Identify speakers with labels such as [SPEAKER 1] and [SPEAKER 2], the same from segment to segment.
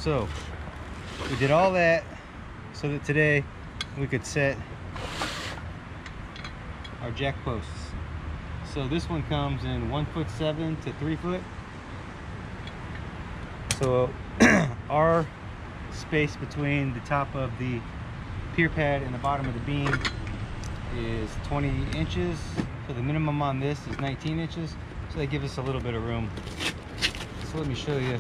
[SPEAKER 1] So we did all that so that today we could set our jack posts. So this one comes in 1'7" to 3 foot. So our space between the top of the pier pad and the bottom of the beam is 20 inches. So the minimum on this is 19 inches. So they give us a little bit of room. So let me show you.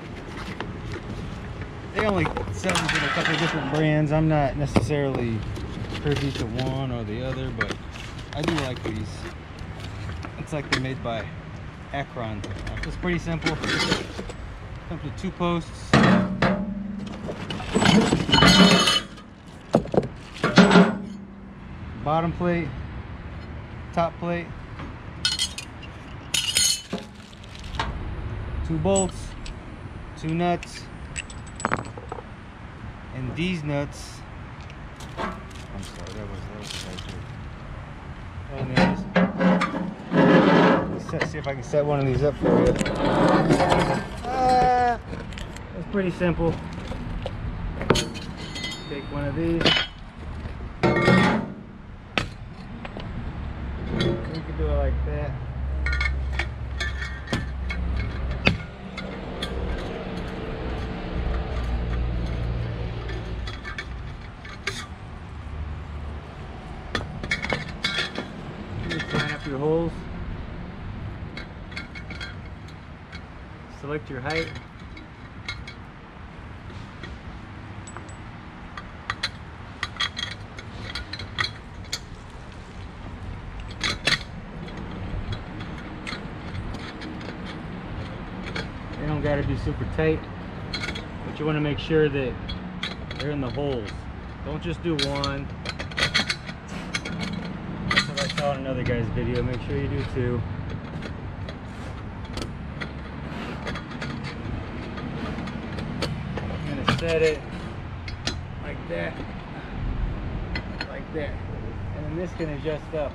[SPEAKER 1] They only sell these in a couple of different brands. I'm not necessarily privy to one or the other, but I do like these. It's like they're made by Akron. It's pretty simple. Comes with 2 posts. Bottom plate, top plate, 2 bolts, 2 nuts, and these nuts. I'm sorry, that was right. See if I can set one of these up for you. It's pretty simple. Take one of these. You can do it like that. You line up your holes. Select your height. They don't got to be super tight, but you want to make sure that they're in the holes. Don't just do one. That's what I saw in another guy's video. Make sure you do 2. I'm going to set it like that, like that, and then this can adjust up.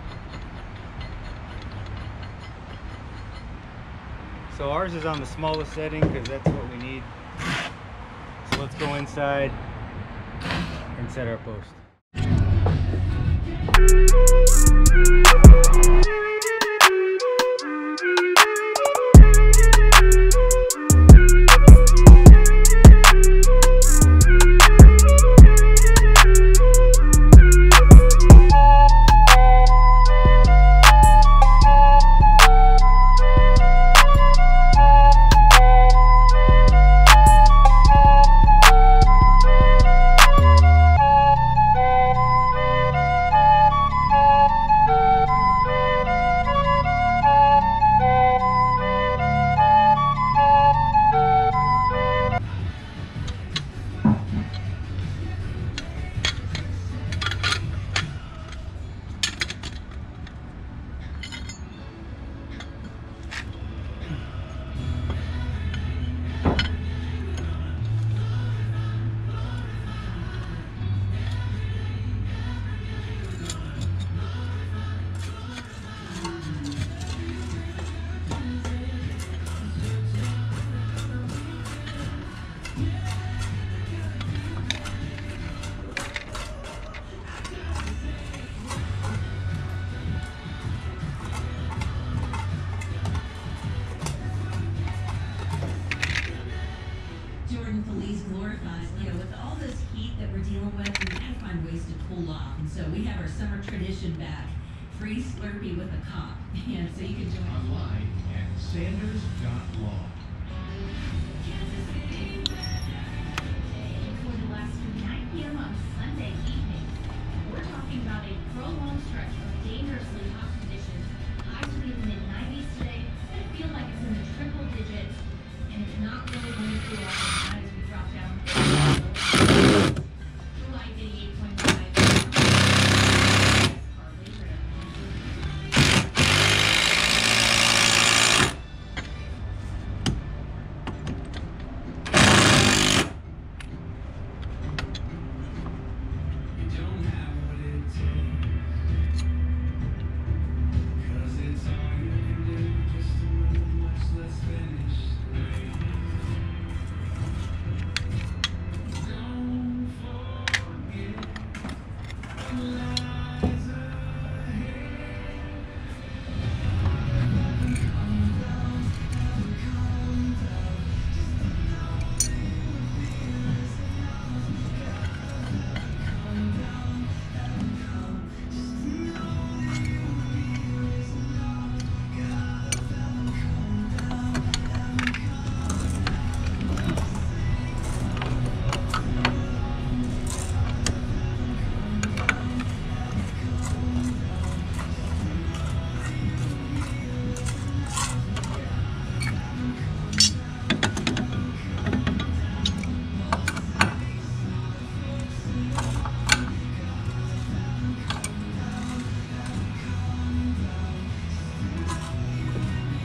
[SPEAKER 1] So ours is on the smallest setting because that's what we need. So let's go inside and set our post.
[SPEAKER 2] Police glorifies, with all this heat that we're dealing with, we gotta find ways to cool off. And so we have our summer tradition back, free Slurpee with a cop. And so you can join online at sanders.law.